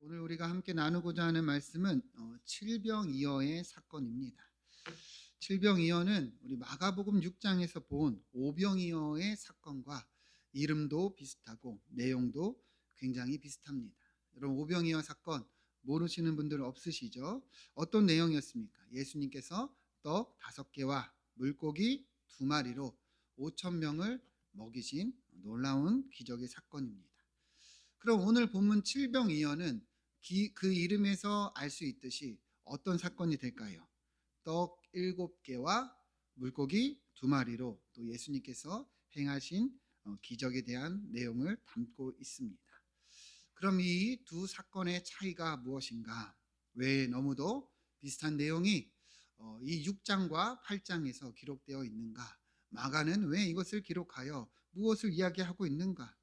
오늘 우리가 함께 나누고자 하는 말씀은 칠병이어의 사건입니다. 칠병이어는 우리 마가복음 6장에서 본 오병이어의 사건과 이름도 비슷하고 내용도 굉장히 비슷합니다. 여러분, 오병이어 사건 모르시는 분들 없으시죠? 어떤 내용이었습니까? 예수님께서 떡 5개와 물고기 2마리로 5천 명을 먹이신 놀라운 기적의 사건입니다. 그럼 오늘 본문 칠병이어는 그 이름에서 알 수 있듯이 어떤 사건이 될까요? 떡 7개와 물고기 2마리로 또 예수님께서 행하신 기적에 대한 내용을 담고 있습니다. 그럼 이 두 사건의 차이가 무엇인가? 왜 너무도 비슷한 내용이 이 6장과 8장에서 기록되어 있는가? 마가는 왜 이것을 기록하여 무엇을 이야기하고 있는가?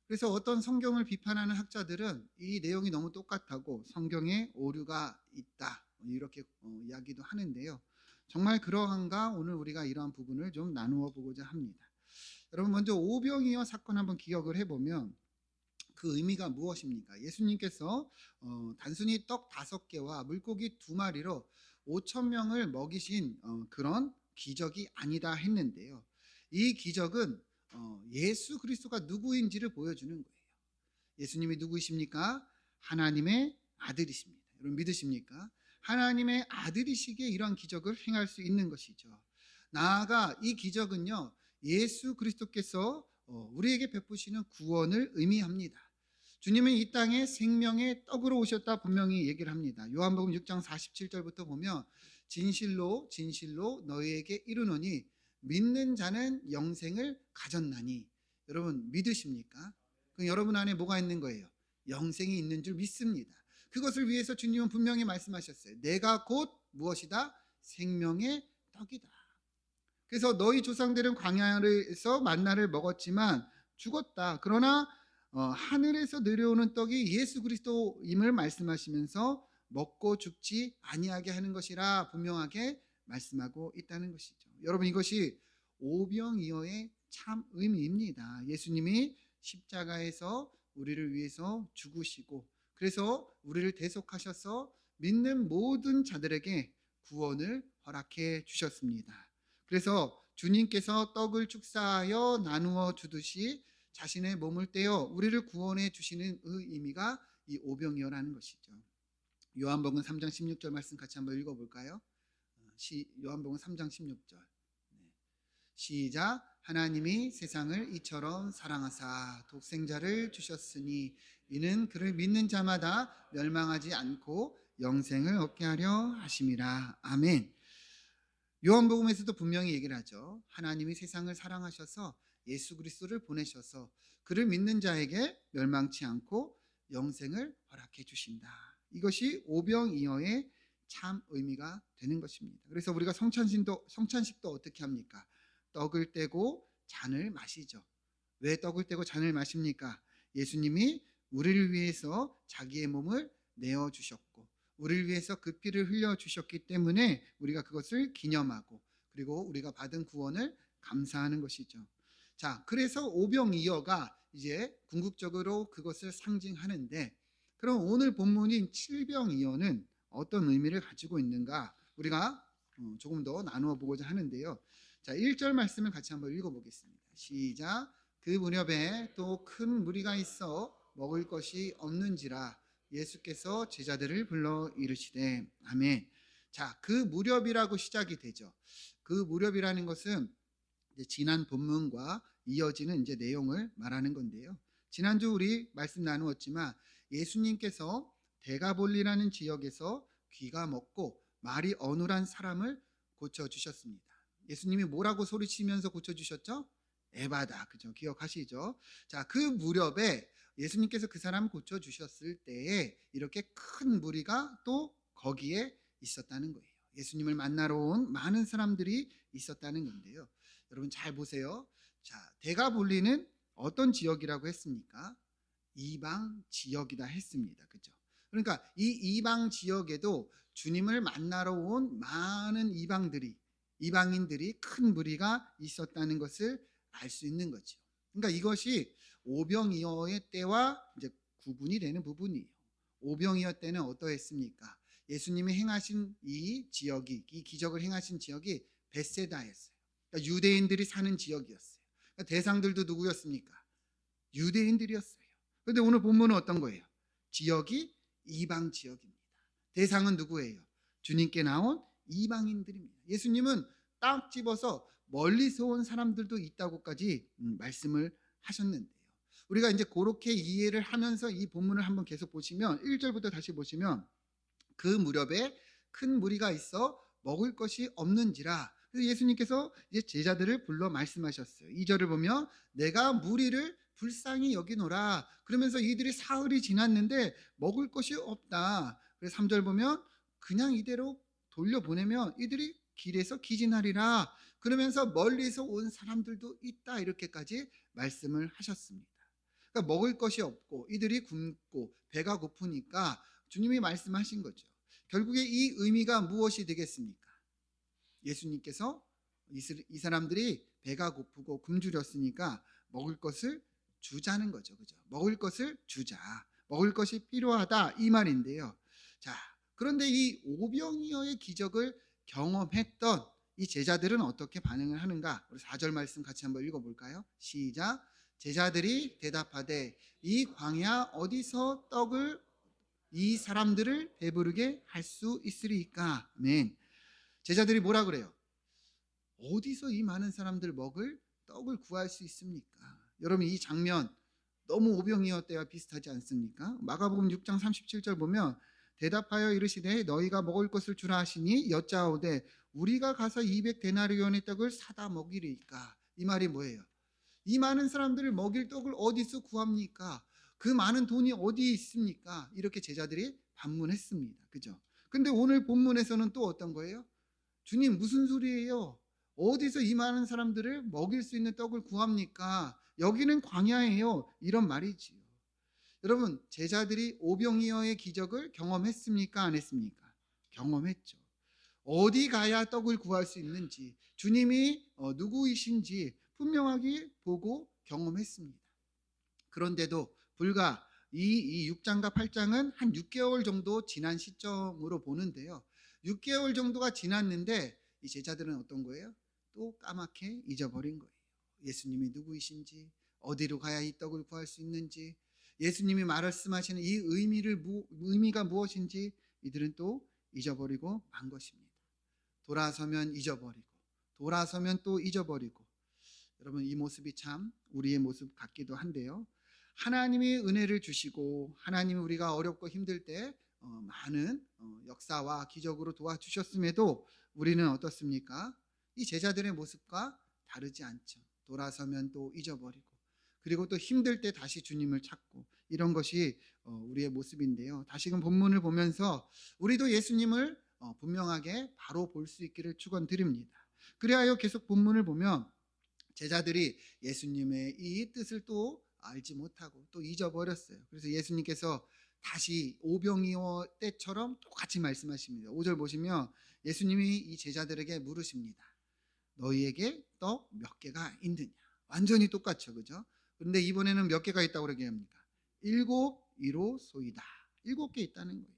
그래서 어떤 성경을 비판하는 학자들은 이 내용이 너무 똑같다고 성경에 오류가 있다 이렇게 이야기도 하는데요. 정말 그러한가? 오늘 우리가 이러한 부분을 좀 나누어 보고자 합니다. 여러분, 먼저 오병이어 사건 한번 기억을 해보면 그 의미가 무엇입니까? 예수님께서 단순히 떡 5개와 물고기 2마리로 5천 명을 먹이신 그런 기적이 아니다 했는데요. 이 기적은 예수 그리스도가 누구인지를 보여주는 거예요. 예수님이 누구이십니까? 하나님의 아들이십니다. 여러분, 믿으십니까? 하나님의 아들이시기에 이러한 기적을 행할 수 있는 것이죠. 나아가 이 기적은요, 예수 그리스도께서 우리에게 베푸시는 구원을 의미합니다. 주님은 이 땅에 생명의 떡으로 오셨다 분명히 얘기를 합니다. 요한복음 6장 47절부터 보면 진실로 진실로 너희에게 이르노니 믿는 자는 영생을 가졌나니. 여러분, 믿으십니까? 그럼 여러분 안에 뭐가 있는 거예요? 영생이 있는 줄 믿습니다. 그것을 위해서 주님은 분명히 말씀하셨어요. 내가 곧 무엇이다? 생명의 떡이다. 그래서 너희 조상들은 광야에서 만나를 먹었지만 죽었다. 그러나 하늘에서 내려오는 떡이 예수 그리스도임을 말씀하시면서 먹고 죽지 아니하게 하는 것이라 분명하게 말씀하고 있다는 것이죠. 여러분, 이것이 오병이어의 참 의미입니다. 예수님이 십자가에서 우리를 위해서 죽으시고 그래서 우리를 대속하셔서 믿는 모든 자들에게 구원을 허락해 주셨습니다. 그래서 주님께서 떡을 축사하여 나누어 주듯이 자신의 몸을 떼어 우리를 구원해 주시는 의미가 이 오병이어라는 것이죠. 요한복음 3장 16절 말씀 같이 한번 읽어볼까요? 요한복음 3장 16절. 시작. 하나님이 세상을 이처럼 사랑하사 독생자를 주셨으니 이는 그를 믿는 자마다 멸망하지 않고 영생을 얻게 하려 하심이라. 아멘. 요한복음에서도 분명히 얘기를 하죠. 하나님이 세상을 사랑하셔서 예수 그리스도를 보내셔서 그를 믿는 자에게 멸망치 않고 영생을 허락해 주신다. 이것이 오병이어의 참 의미가 되는 것입니다. 그래서 우리가 성찬식도 어떻게 합니까? 떡을 떼고 잔을 마시죠. 왜 떡을 떼고 잔을 마십니까? 예수님이 우리를 위해서 자기의 몸을 내어주셨고 우리를 위해서 그 피를 흘려주셨기 때문에 우리가 그것을 기념하고 그리고 우리가 받은 구원을 감사하는 것이죠. 자, 그래서 오병이어가 이제 궁극적으로 그것을 상징하는데, 그럼 오늘 본문인 칠병이어는 어떤 의미를 가지고 있는가 우리가 조금 더 나누어 보고자 하는데요. 자, 1절 말씀을 같이 한번 읽어보겠습니다. 시작. 그 무렵에 또 큰 무리가 있어 먹을 것이 없는지라 예수께서 제자들을 불러 이르시되. 아멘. 자, 그 무렵이라고 시작이 되죠. 그 무렵이라는 것은 이제 지난 본문과 이어지는 이제 내용을 말하는 건데요. 지난주 우리 말씀 나누었지만 예수님께서 데가볼리라는 지역에서 귀가 먹고 말이 어눌한 사람을 고쳐주셨습니다. 예수님이 뭐라고 소리치면서 고쳐주셨죠? 에바다. 그죠? 기억하시죠? 자, 그 무렵에 예수님께서 그 사람을 고쳐주셨을 때에 이렇게 큰 무리가 또 거기에 있었다는 거예요. 예수님을 만나러 온 많은 사람들이 있었다는 건데요. 여러분 잘 보세요. 자, 데가볼리는 어떤 지역이라고 했습니까? 이방 지역이다 했습니다. 그죠? 그러니까 이 이방 지역에도 주님을 만나러 온 많은 이방인들이 큰 무리가 있었다는 것을 알 수 있는 거죠. 그러니까 이것이 오병이어의 때와 이제 구분이 되는 부분이에요. 오병이어 때는 어떠했습니까? 예수님이 행하신 이 지역이, 이 기적을 행하신 지역이 벳세다였어요. 그러니까 유대인들이 사는 지역이었어요. 그러니까 대상들도 누구였습니까? 유대인들이었어요. 그런데 오늘 본문은 어떤 거예요? 지역이 이방 지역입니다. 대상은 누구예요? 주님께 나온 이방인들입니다. 예수님은 딱 집어서 멀리서 온 사람들도 있다고까지 말씀을 하셨는데요. 우리가 이제 그렇게 이해를 하면서 이 본문을 한번 계속 보시면 1절부터 다시 보시면 그 무렵에 큰 무리가 있어 먹을 것이 없는지라. 그래서 예수님께서 이제 제자들을 불러 말씀하셨어요. 2절을 보면 내가 무리를 불쌍히 여기노라. 그러면서 이들이 사흘이 지났는데 먹을 것이 없다. 그래서 3절 보면 그냥 이대로 돌려보내면 이들이 길에서 기진하리라. 그러면서 멀리서 온 사람들도 있다. 이렇게까지 말씀을 하셨습니다. 그러니까 먹을 것이 없고 이들이 굶고 배가 고프니까 주님이 말씀하신 거죠. 결국에 이 의미가 무엇이 되겠습니까? 예수님께서 이 사람들이 배가 고프고 굶주렸으니까 먹을 것을 주자는 거죠. 그죠? 먹을 것을 주자. 먹을 것이 필요하다 이 말인데요. 자, 그런데 이 오병이어의 기적을 경험했던 이 제자들은 어떻게 반응을 하는가? 우리 4절 말씀 같이 한번 읽어볼까요? 시작. 제자들이 대답하되 이 광야 어디서 떡을 이 사람들을 배부르게 할 수 있으리까? 아멘. 제자들이 뭐라 그래요? 어디서 이 많은 사람들 먹을 떡을 구할 수 있습니까? 여러분 이 장면 너무 오병이어 때와 비슷하지 않습니까? 마가복음 6장 37절 보면 대답하여 이르시되 너희가 먹을 것을 주라 하시니 여짜오되 우리가 가서 200데나리온의 떡을 사다 먹이리까? 이 말이 뭐예요? 이 많은 사람들을 먹일 떡을 어디서 구합니까? 그 많은 돈이 어디에 있습니까? 이렇게 제자들이 반문했습니다. 그죠? 근데 오늘 본문에서는 또 어떤 거예요? 주님 무슨 소리예요? 어디서 이 많은 사람들을 먹일 수 있는 떡을 구합니까? 여기는 광야예요. 이런 말이지요. 여러분 제자들이 오병이어의 기적을 경험했습니까? 안 했습니까? 경험했죠. 어디 가야 떡을 구할 수 있는지 주님이 누구이신지 분명하게 보고 경험했습니다. 그런데도 불과 이 6장과 8장은 한 6개월 정도 지난 시점으로 보는데요. 6개월 정도가 지났는데 이 제자들은 어떤 거예요? 또 까맣게 잊어버린 거예요. 예수님이 누구이신지, 어디로 가야 이 떡을 구할 수 있는지, 예수님이 말씀하시는 이 의미가 무엇인지 이들은 또 잊어버리고 만 것입니다. 돌아서면 잊어버리고, 돌아서면 또 잊어버리고. 여러분 이 모습이 참 우리의 모습 같기도 한데요. 하나님이 은혜를 주시고 하나님이 우리가 어렵고 힘들 때 많은 역사와 기적으로 도와주셨음에도 우리는 어떻습니까? 이 제자들의 모습과 다르지 않죠. 돌아서면 또 잊어버리고 그리고 또 힘들 때 다시 주님을 찾고 이런 것이 우리의 모습인데요. 다시금 본문을 보면서 우리도 예수님을 분명하게 바로 볼 수 있기를 축원드립니다. 그래야 계속 본문을 보면 제자들이 예수님의 이 뜻을 또 알지 못하고 또 잊어버렸어요. 그래서 예수님께서 다시 오병이어 때처럼 똑같이 말씀하십니다. 5절 보시면 예수님이 이 제자들에게 물으십니다. 너희에게 떡 몇 개가 있느냐? 완전히 똑같죠. 그죠? 그런데 이번에는 몇 개가 있다고 그러게 합니까? 7이로소이다. 7개 있다는 거예요.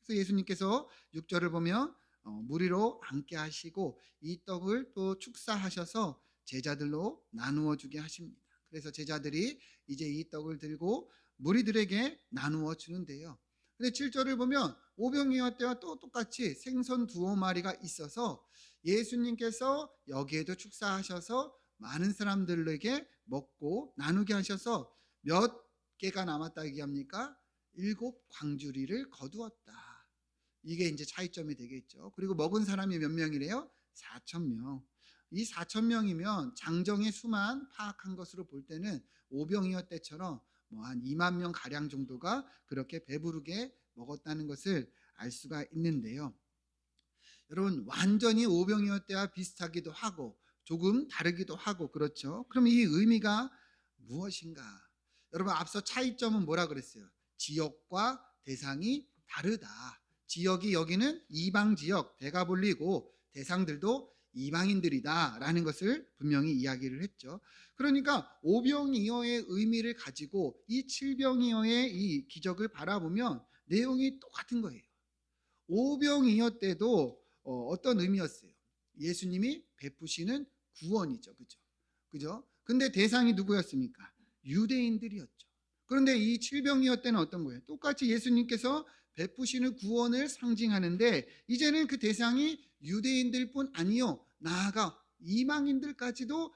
그래서 예수님께서 6절을 보면 무리로 앉게 하시고 이 떡을 또 축사하셔서 제자들로 나누어 주게 하십니다. 그래서 제자들이 이제 이 떡을 들고 무리들에게 나누어 주는데요. 근데 7절을 보면 오병이어 때와 또 똑같이 생선 2마리가 있어서 예수님께서 여기에도 축사하셔서 많은 사람들에게 먹고 나누게 하셔서 몇 개가 남았다 얘기합니까? 7광주리를 거두었다. 이게 이제 차이점이 되겠죠. 그리고 먹은 사람이 몇 명이래요? 4,000명. 이 4,000명이면 장정의 수만 파악한 것으로 볼 때는 오병이어 때처럼 뭐 한 2만 명 가량 정도가 그렇게 배부르게 먹었다는 것을 알 수가 있는데요. 여러분 완전히 오병이어 때와 비슷하기도 하고 조금 다르기도 하고 그렇죠. 그럼 이 의미가 무엇인가? 여러분 앞서 차이점은 뭐라 그랬어요? 지역과 대상이 다르다. 지역이 여기는 이방 지역 데가볼리고 대상들도 이방인들이다 라는 것을 분명히 이야기를 했죠. 그러니까 오병이어의 의미를 가지고 이 칠병이어의 이 기적을 바라보면 내용이 똑같은 거예요. 오병이어 때도 어떤 의미였어요? 예수님이 베푸시는 구원이죠. 그죠? 근데 대상이 누구였습니까? 유대인들이었죠. 그런데 이 칠병이어 때는 어떤 거예요? 똑같이 예수님께서 베푸시는 구원을 상징하는데 이제는 그 대상이 유대인들뿐 아니요 나아가 이방인들까지도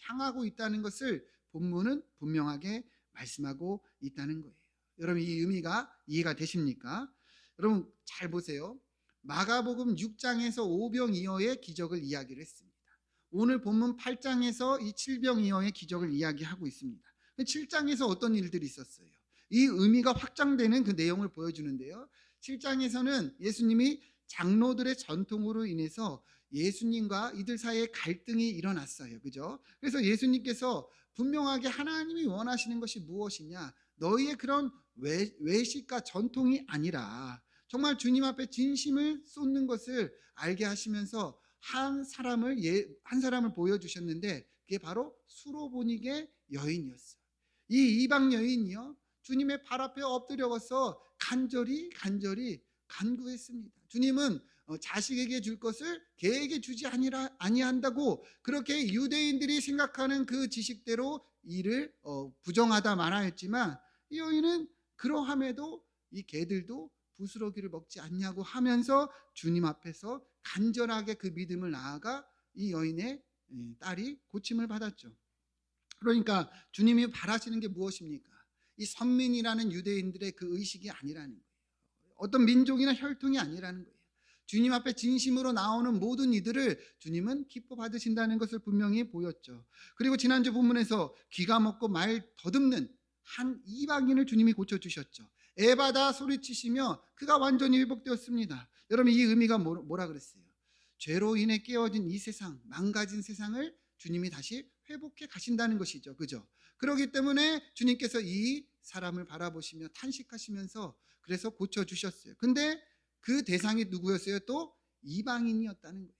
향하고 있다는 것을 본문은 분명하게 말씀하고 있다는 거예요. 여러분 이 의미가 이해가 되십니까? 여러분 잘 보세요. 마가복음 6장에서 오병이어의 기적을 이야기를 했습니다. 오늘 본문 8장에서 이 칠병이어의 기적을 이야기하고 있습니다. 7장에서 어떤 일들이 있었어요? 이 의미가 확장되는 그 내용을 보여주는데요. 7장에서는 예수님이 장로들의 전통으로 인해서 예수님과 이들 사이에 갈등이 일어났어요. 그죠? 그래서 예수님께서 분명하게 하나님이 원하시는 것이 무엇이냐? 너희의 그런 외식과 전통이 아니라 정말 주님 앞에 진심을 쏟는 것을 알게 하시면서 한 사람을 보여주셨는데 그게 바로 수로보니게 여인이었어요. 이 이방 여인이요 주님의 발 앞에 엎드려서 간절히 간구했습니다. 주님은 자식에게 줄 것을 개에게 주지 아니한다고 그렇게 유대인들이 생각하는 그 지식대로 이를 부정하다 말하였지만 이 여인은 그러함에도 이 개들도 부스러기를 먹지 않냐고 하면서 주님 앞에서 간절하게 그 믿음을 나아가 이 여인의 딸이 고침을 받았죠. 그러니까 주님이 바라시는 게 무엇입니까? 이 선민이라는 유대인들의 그 의식이 아니라는 거예요. 어떤 민족이나 혈통이 아니라는 거예요. 주님 앞에 진심으로 나오는 모든 이들을 주님은 기뻐 받으신다는 것을 분명히 보였죠. 그리고 지난주 본문에서 귀가 먹고 말 더듬는 한 이방인을 주님이 고쳐주셨죠. 에바다 소리치시며 그가 완전히 회복되었습니다. 여러분 이 의미가 뭐라 그랬어요? 죄로 인해 깨어진 이 세상, 망가진 세상을 주님이 다시 회복해 가신다는 것이죠. 그죠? 그렇기 때문에 주님께서 이 사람을 바라보시며 탄식하시면서 그래서 고쳐주셨어요. 근데 그 대상이 누구였어요? 또 이방인이었다는 거예요.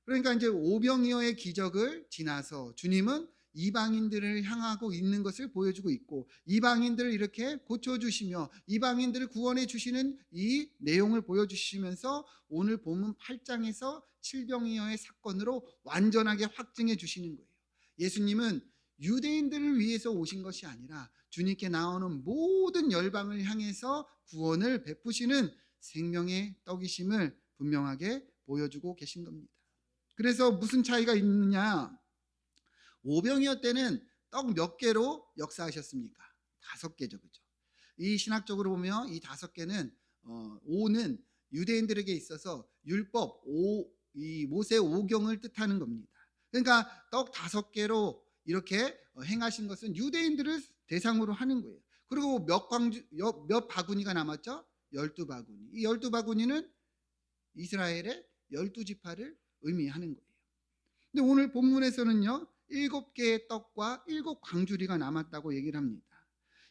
그러니까 이제 오병이어의 기적을 지나서 주님은 이방인들을 향하고 있는 것을 보여주고 있고 이방인들을 이렇게 고쳐주시며 이방인들을 구원해 주시는 이 내용을 보여주시면서 오늘 본문 8장에서 칠병이어의 사건으로 완전하게 확증해 주시는 거예요. 예수님은 유대인들을 위해서 오신 것이 아니라 주님께 나오는 모든 열방을 향해서 구원을 베푸시는 생명의 떡이심을 분명하게 보여주고 계신 겁니다. 그래서 무슨 차이가 있느냐? 오병이어 때는 떡 몇 개로 역사하셨습니까? 5개죠. 그죠? 이 신학적으로 보면 이 5개는 5는 유대인들에게 있어서 율법, 이 모세 오경을 뜻하는 겁니다. 그러니까 떡 5개로 이렇게 행하신 것은 유대인들을 대상으로 하는 거예요. 그리고 몇 바구니가 남았죠? 12바구니. 이 12바구니는 이스라엘의 12지파를 의미하는 거예요. 근데 오늘 본문에서는요 7개의 떡과 7광주리가 남았다고 얘기를 합니다.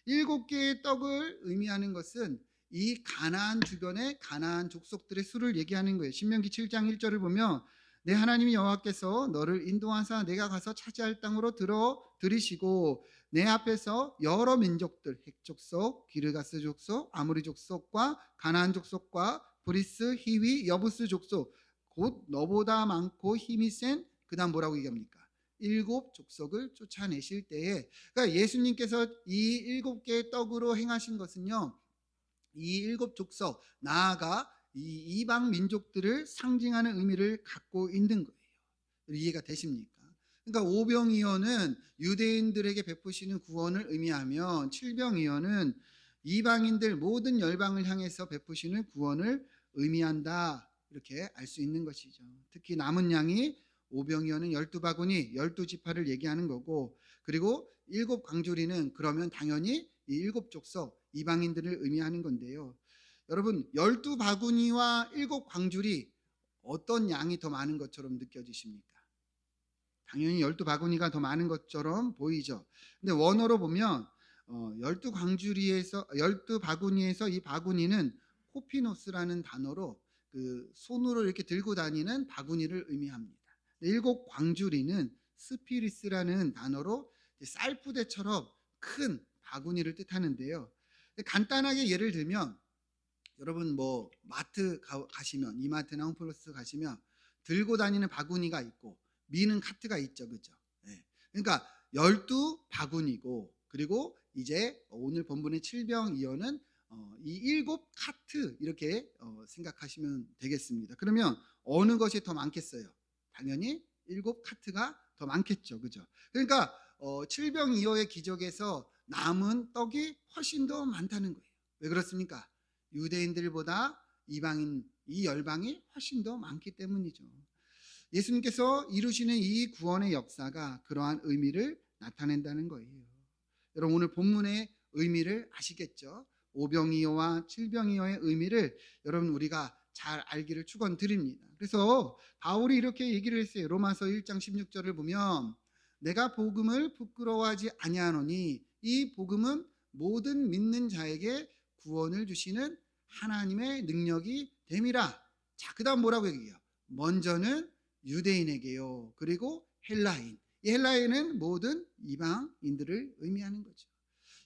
7개의 떡을 의미하는 것은 이 가나안 주변의 가나안 족속들의 수를 얘기하는 거예요. 신명기 7장 1절을 보면 내 하나님 여호와께서 너를 인도하사 내가 가서 차지할 땅으로 들이시고 내 앞에서 여러 민족들 헷 족속, 기르가스 족속, 아모리 족속과 가나안 족속과 브리스, 히위, 여부스 족속 곧 너보다 많고 힘이 센 그다음 뭐라고 얘기합니까? 7 족속을 쫓아내실 때에 그러니까 예수님께서 이 7개의 떡으로 행하신 것은요 이 7 족속 나아가 이 이방 민족들을 상징하는 의미를 갖고 있는 거예요. 이해가 되십니까? 그러니까 오병이어는 유대인들에게 베푸시는 구원을 의미하면 칠병이어는 이방인들 모든 열방을 향해서 베푸시는 구원을 의미한다. 이렇게 알 수 있는 것이죠. 특히 남은 양이 오병이어는 12바구니, 12지파를 얘기하는 거고 그리고 7광주리는 그러면 당연히 이 7족속 이방인들을 의미하는 건데요. 여러분 12바구니와 7광주리 어떤 양이 더 많은 것처럼 느껴지십니까? 당연히 12바구니가 더 많은 것처럼 보이죠. 근데 원어로 보면 12바구니에서 이 바구니는 코피노스라는 단어로 그 손으로 이렇게 들고 다니는 바구니를 의미합니다. 7광주리는 스피리스라는 단어로 쌀부대처럼 큰 바구니를 뜻하는데요. 간단하게 예를 들면 여러분 뭐 마트 가시면, 이마트나 홈플러스 가시면 들고 다니는 바구니가 있고 미는 카트가 있죠, 그죠? 예. 그러니까 12바구니고, 그리고 이제 오늘 본문의 칠병이어는 이 7카트 이렇게 생각하시면 되겠습니다. 그러면 어느 것이 더 많겠어요? 당연히 7카트가 더 많겠죠, 그죠? 그러니까 칠병이어의 기적에서 남은 떡이 훨씬 더 많다는 거예요. 왜 그렇습니까? 유대인들보다 이방인, 이 열방이 훨씬 더 많기 때문이죠. 예수님께서 이루시는 이 구원의 역사가 그러한 의미를 나타낸다는 거예요. 여러분 오늘 본문의 의미를 아시겠죠? 오병이어와 칠병이어의 의미를 여러분 우리가 잘 알기를 축원드립니다. 그래서 바울이 이렇게 얘기를 했어요. 로마서 1장 16절을 보면 내가 복음을 부끄러워하지 아니하노니 이 복음은 모든 믿는 자에게 구원을 주시는 하나님의 능력이 됨이라. 자, 그다음 뭐라고 얘기해요? 먼저는 유대인에게요. 그리고 헬라인. 이 헬라인은 모든 이방인들을 의미하는 거죠.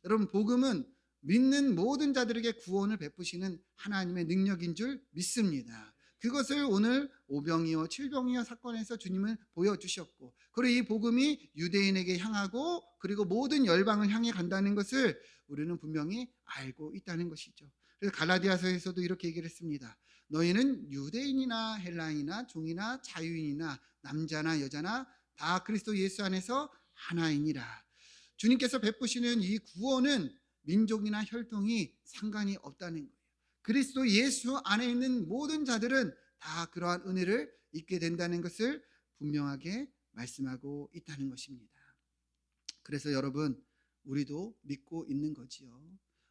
여러분 복음은 믿는 모든 자들에게 구원을 베푸시는 하나님의 능력인 줄 믿습니다. 그것을 오늘 오병이어 칠병이어 사건에서 주님은 보여주셨고, 그리고 이 복음이 유대인에게 향하고 그리고 모든 열방을 향해 간다는 것을 우리는 분명히 알고 있다는 것이죠. 그래서 갈라디아서에서도 이렇게 얘기를 했습니다. 너희는 유대인이나 헬라인이나 종이나 자유인이나 남자나 여자나 다 그리스도 예수 안에서 하나이니라. 주님께서 베푸시는 이 구원은 민족이나 혈통이 상관이 없다는 거예요. 그리스도 예수 안에 있는 모든 자들은 다 그러한 은혜를 입게 된다는 것을 분명하게 말씀하고 있다는 것입니다. 그래서 여러분 우리도 믿고 있는 거지요.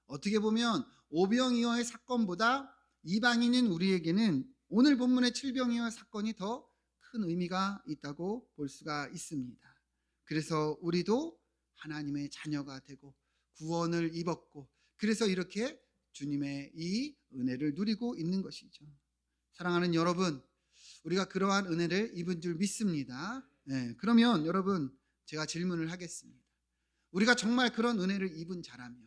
어떻게 보면 오병이어의 사건보다 이방인인 우리에게는 오늘 본문의 칠병이어 사건이 더 큰 의미가 있다고 볼 수가 있습니다. 그래서 우리도 하나님의 자녀가 되고 구원을 입었고, 그래서 이렇게 주님의 이 은혜를 누리고 있는 것이죠. 사랑하는 여러분, 우리가 그러한 은혜를 입은 줄 믿습니다. 네, 그러면 여러분 제가 질문을 하겠습니다. 우리가 정말 그런 은혜를 입은 자라면,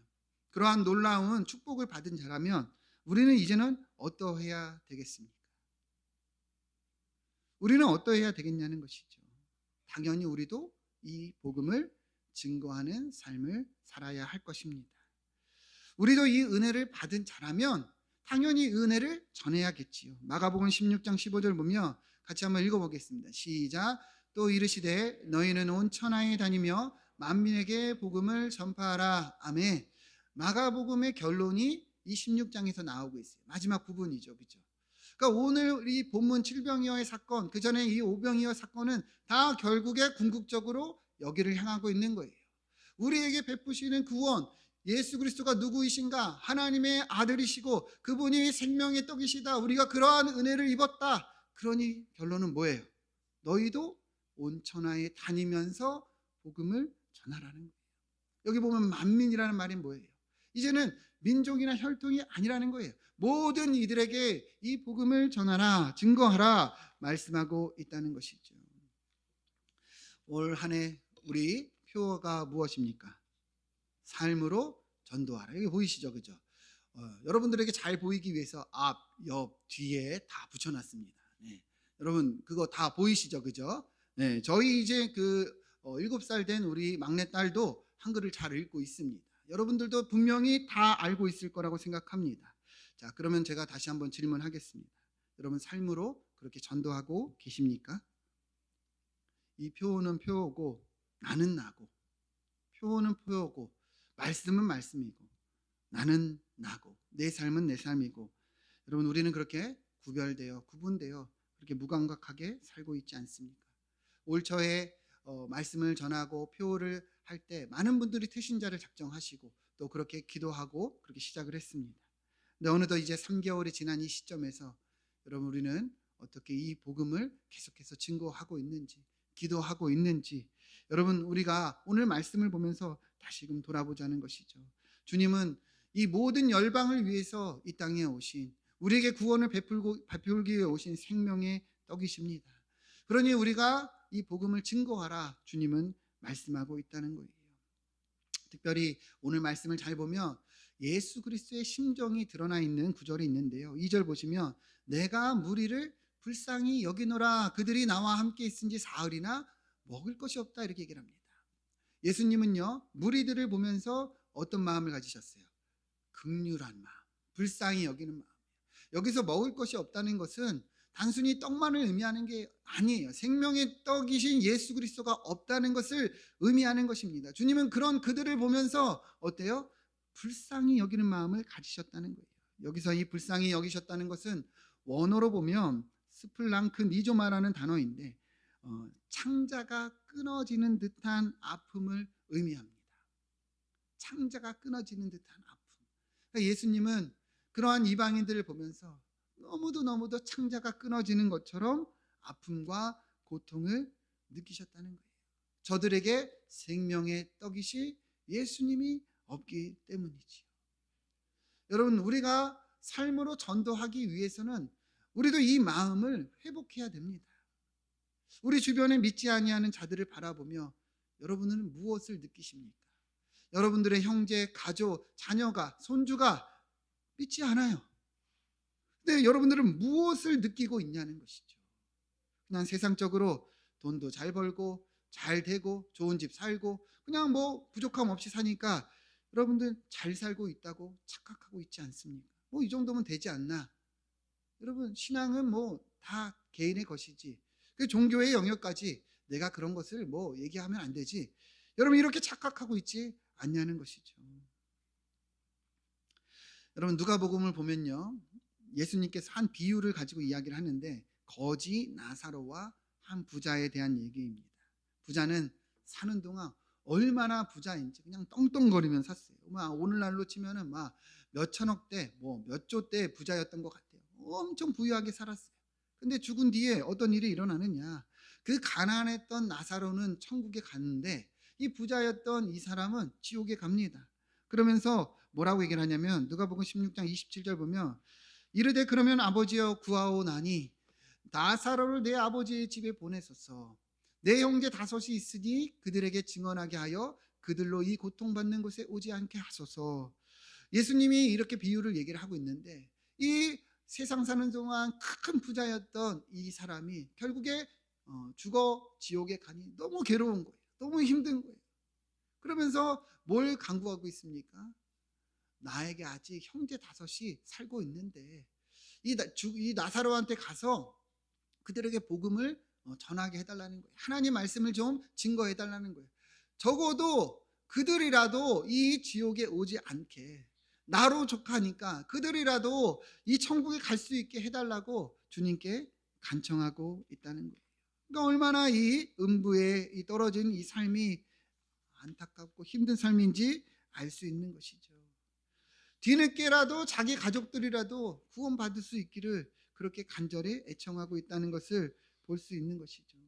그러한 놀라운 축복을 받은 자라면 우리는 이제는 어떠해야 되겠습니까? 우리는 어떠해야 되겠냐는 것이죠. 당연히 우리도 이 복음을 증거하는 삶을 살아야 할 것입니다. 우리도 이 은혜를 받은 자라면 당연히 은혜를 전해야겠지요. 마가복음 16장 15절 보면 같이 한번 읽어보겠습니다. 시작. 또 이르시되 너희는 온 천하에 다니며 만민에게 복음을 전파하라. 아멘. 마가복음의 결론이 이 16장에서 나오고 있어요. 마지막 부분이죠, 그렇죠? 그러니까 오늘 이 본문 칠병이어의 사건, 그 전에 이 오병이어 사건은 다 결국에 궁극적으로 여기를 향하고 있는 거예요. 우리에게 베푸시는 구원, 예수 그리스도가 누구이신가? 하나님의 아들이시고 그분이 생명의 떡이시다. 우리가 그러한 은혜를 입었다. 그러니 결론은 뭐예요? 너희도 온 천하에 다니면서 복음을 전하라는 거예요. 여기 보면 만민이라는 말이 뭐예요? 이제는 민족이나 혈통이 아니라는 거예요. 모든 이들에게 이 복음을 전하라, 증거하라 말씀하고 있다는 것이죠. 올 한 해 우리 표어가 무엇입니까? 삶으로 전도하라. 여기 보이시죠, 그죠? 여러분들에게 잘 보이기 위해서 앞, 옆, 뒤에 다 붙여놨습니다. 네. 여러분 그거 다 보이시죠, 그죠? 네, 저희 이제 7살 된 우리 막내딸도 한글을 잘 읽고 있습니다. 여러분들도 분명히 다 알고 있을 거라고 생각합니다. 자, 그러면 제가 다시 한번 질문하겠습니다. 여러분 삶으로 그렇게 전도하고 계십니까? 이 표어는 표어고 나는 나고, 표어는 표어고 말씀은 말씀이고 나는 나고 내 삶은 내 삶이고, 여러분 우리는 그렇게 구별되어 구분되어 그렇게 무감각하게 살고 있지 않습니까? 올 초에 말씀을 전하고 표를 할 때 많은 분들이 태신자를 작정하시고 또 그렇게 기도하고 그렇게 시작을 했습니다. 근데 어느덧 이제 3개월이 지난 이 시점에서 여러분 우리는 어떻게 이 복음을 계속해서 증거하고 있는지, 기도하고 있는지, 여러분 우리가 오늘 말씀을 보면서 다시금 돌아보자는 것이죠. 주님은 이 모든 열방을 위해서 이 땅에 오신, 우리에게 구원을 베풀기 위해 오신 생명의 떡이십니다. 그러니 우리가 이 복음을 증거하라 주님은 말씀하고 있다는 거예요. 특별히 오늘 말씀을 잘 보면 예수 그리스도의 심정이 드러나 있는 구절이 있는데요. 2절 보시면 내가 무리를 불쌍히 여기노라 그들이 나와 함께 있은지 사흘이나 먹을 것이 없다 이렇게 얘기를 합니다. 예수님은요 무리들을 보면서 어떤 마음을 가지셨어요? 긍휼한 마음, 불쌍히 여기는 마음. 여기서 먹을 것이 없다는 것은 단순히 떡만을 의미하는 게 아니에요. 생명의 떡이신 예수 그리스도가 없다는 것을 의미하는 것입니다. 주님은 그런 그들을 보면서 어때요? 불쌍히 여기는 마음을 가지셨다는 거예요. 여기서 이 불쌍히 여기셨다는 것은 원어로 보면 스플랑크 니조마라는 단어인데 창자가 끊어지는 듯한 아픔을 의미합니다. 창자가 끊어지는 듯한 아픔. 그러니까 예수님은 그러한 이방인들을 보면서 너무도 창자가 끊어지는 것처럼 아픔과 고통을 느끼셨다는 거예요. 저들에게 생명의 떡이시 예수님이 없기 때문이지요. 여러분 우리가 삶으로 전도하기 위해서는 우리도 이 마음을 회복해야 됩니다. 우리 주변에 믿지 아니하는 자들을 바라보며 여러분은 무엇을 느끼십니까? 여러분들의 형제, 가족, 자녀가, 손주가 믿지 않아요. 근데 여러분들은 무엇을 느끼고 있냐는 것이죠. 그냥 세상적으로 돈도 잘 벌고 잘 되고 좋은 집 살고 그냥 뭐 부족함 없이 사니까 여러분들 잘 살고 있다고 착각하고 있지 않습니까? 뭐 이 정도면 되지 않나? 여러분 신앙은 뭐 다 개인의 것이지 그 종교의 영역까지 내가 그런 것을 뭐 얘기하면 안 되지. 여러분 이렇게 착각하고 있지 않냐는 것이죠. 여러분 누가복음을 보면요 예수님께서 한 비유를 가지고 이야기를 하는데 거지 나사로와 한 부자에 대한 얘기입니다. 부자는 사는 동안 얼마나 부자인지 그냥 떵떵거리면 샀어요. 막 오늘날로 치면은 막 몇천억대 뭐 몇 조대 부자였던 것 같아요. 엄청 부유하게 살았어요. 근데 죽은 뒤에 어떤 일이 일어나느냐, 그 가난했던 나사로는 천국에 갔는데 이 부자였던 이 사람은 지옥에 갑니다. 그러면서 뭐라고 얘기를 하냐면 누가복음 16장 27절 보면 이르되 그러면 아버지여 구하오나니 나사로를 내 아버지의 집에 보내소서. 내 형제 다섯이 있으니 그들에게 증언하게 하여 그들로 이 고통받는 곳에 오지 않게 하소서. 예수님이 이렇게 비유를 얘기를 하고 있는데 이 세상 사는 동안 큰 부자였던 이 사람이 결국에 죽어 지옥에 가니 너무 괴로운 거예요. 너무 힘든 거예요. 그러면서 뭘 간구하고 있습니까? 나에게 아직 형제 다섯이 살고 있는데 이 나사로한테 가서 그들에게 복음을 전하게 해달라는 거예요. 하나님 말씀을 좀 증거해달라는 거예요. 적어도 그들이라도 이 지옥에 오지 않게 나로 족하니까 그들이라도 이 천국에 갈 수 있게 해달라고 주님께 간청하고 있다는 거예요. 그러니까 얼마나 이 음부에 떨어진 이 삶이 안타깝고 힘든 삶인지 알 수 있는 것이죠. 뒤늦게라도 자기 가족들이라도 구원받을 수 있기를 그렇게 간절히 애청하고 있다는 것을 볼 수 있는 것이죠.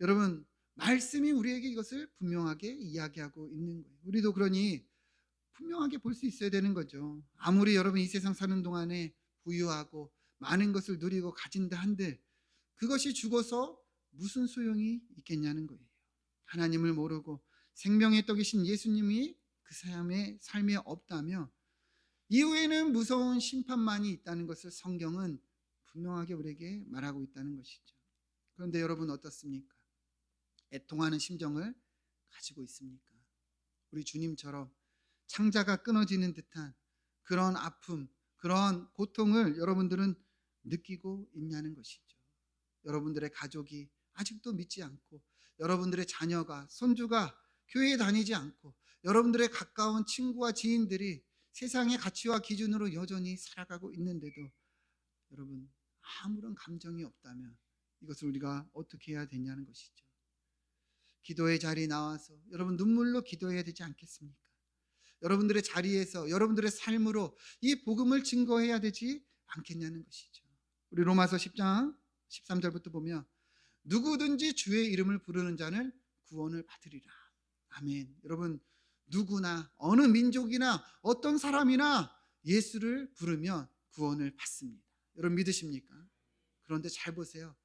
여러분 말씀이 우리에게 이것을 분명하게 이야기하고 있는 거예요. 우리도 그러니 분명하게 볼 수 있어야 되는 거죠. 아무리 여러분 이 세상 사는 동안에 부유하고 많은 것을 누리고 가진다 한들 그것이 죽어서 무슨 소용이 있겠냐는 거예요. 하나님을 모르고 생명의 떡이신 예수님이 그 사람의 삶에 없다면 이후에는 무서운 심판만이 있다는 것을 성경은 분명하게 우리에게 말하고 있다는 것이죠. 그런데 여러분 어떻습니까? 애통하는 심정을 가지고 있습니까? 우리 주님처럼 창자가 끊어지는 듯한 그런 아픔, 그런 고통을 여러분들은 느끼고 있냐는 것이죠. 여러분들의 가족이 아직도 믿지 않고 여러분들의 자녀가, 손주가 교회에 다니지 않고 여러분들의 가까운 친구와 지인들이 세상의 가치와 기준으로 여전히 살아가고 있는데도 여러분 아무런 감정이 없다면 이것을 우리가 어떻게 해야 되냐는 것이죠. 기도의 자리에 나와서 여러분 눈물로 기도해야 되지 않겠습니까? 여러분들의 자리에서 여러분들의 삶으로 이 복음을 증거해야 되지 않겠냐는 것이죠. 우리 로마서 10장 13절부터 보면 누구든지 주의 이름을 부르는 자는 구원을 받으리라. 아멘. 여러분 누구나 어느 민족이나 어떤 사람이나 예수를 부르면 구원을 받습니다. 여러분 믿으십니까? 그런데 잘 보세요.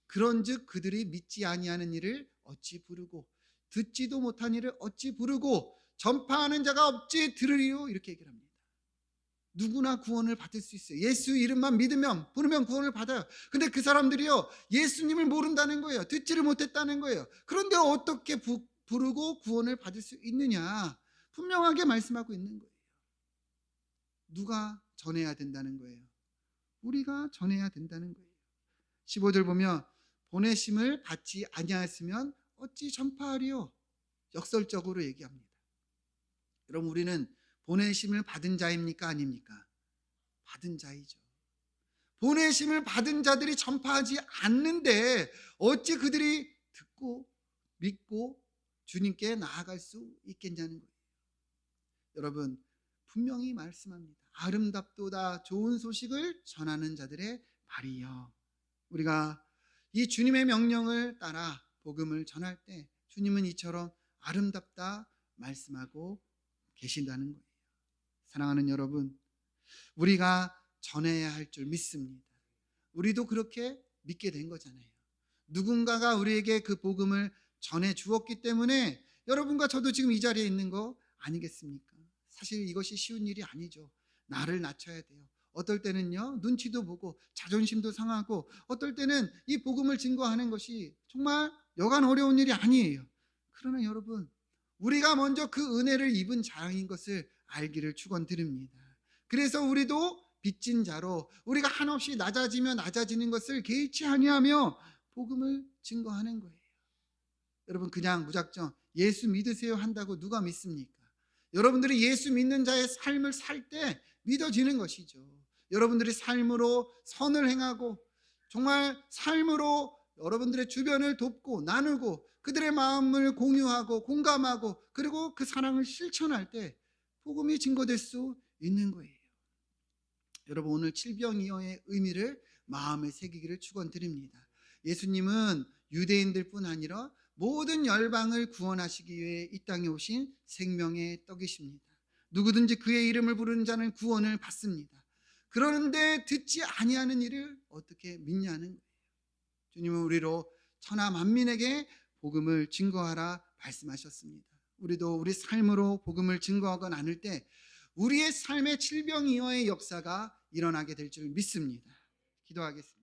그런즉 그들이 믿지 아니하는 일을 어찌 부르고 듣지도 못한 일을 어찌 부르고 전파하는 자가 없지 들으리요. 이렇게 얘기를 합니다. 누구나 구원을 받을 수 있어요. 예수 이름만 믿으면 부르면 구원을 받아요. 근데 그 사람들이요, 예수님을 모른다는 거예요. 듣지를 못했다는 거예요. 그런데 어떻게 부르고 구원을 받을 수 있느냐? 분명하게 말씀하고 있는 거예요. 누가 전해야 된다는 거예요? 우리가 전해야 된다는 거예요. 15절 보면 보내심을 받지 아니하였으면 어찌 전파하리요? 역설적으로 얘기합니다. 그럼 우리는 보내심을 받은 자입니까? 아닙니까? 받은 자이죠. 보내심을 받은 자들이 전파하지 않는데 어찌 그들이 듣고 믿고 주님께 나아갈 수 있겠냐는 거예요. 여러분, 분명히 말씀합니다. 아름답도다 좋은 소식을 전하는 자들의 발이여. 우리가 이 주님의 명령을 따라 복음을 전할 때 주님은 이처럼 아름답다 말씀하고 계신다는 거예요. 사랑하는 여러분, 우리가 전해야 할 줄 믿습니다. 우리도 그렇게 믿게 된 거잖아요. 누군가가 우리에게 그 복음을 전해 주었기 때문에 여러분과 저도 지금 이 자리에 있는 거 아니겠습니까? 사실 이것이 쉬운 일이 아니죠. 나를 낮춰야 돼요. 어떨 때는요, 눈치도 보고 자존심도 상하고, 어떨 때는 이 복음을 증거하는 것이 정말 여간 어려운 일이 아니에요. 그러나 여러분, 우리가 먼저 그 은혜를 입은 자인 것을 알기를 축원드립니다. 그래서 우리도 빚진 자로 우리가 한없이 낮아지면 낮아지는 것을 개의치 아니하며 복음을 증거하는 거예요. 여러분, 그냥 무작정 예수 믿으세요 한다고 누가 믿습니까? 여러분들이 예수 믿는 자의 삶을 살 때 믿어지는 것이죠. 여러분들이 삶으로 선을 행하고 정말 삶으로 여러분들의 주변을 돕고 나누고 그들의 마음을 공유하고 공감하고 그리고 그 사랑을 실천할 때 복음이 증거될 수 있는 거예요. 여러분, 오늘 칠병이어의 의미를 마음에 새기기를 축원드립니다. 예수님은 유대인들 뿐 아니라 모든 열방을 구원하시기 위해 이 땅에 오신 생명의 떡이십니다. 누구든지 그의 이름을 부르는 자는 구원을 받습니다. 그러는데 듣지 아니하는 이를 어떻게 믿냐는 거예요. 주님은 우리로 천하 만민에게 복음을 증거하라 말씀하셨습니다. 우리도 우리 삶으로 복음을 증거하고 나눌 때 우리의 삶의 칠병이어의 역사가 일어나게 될 줄 믿습니다. 기도하겠습니다.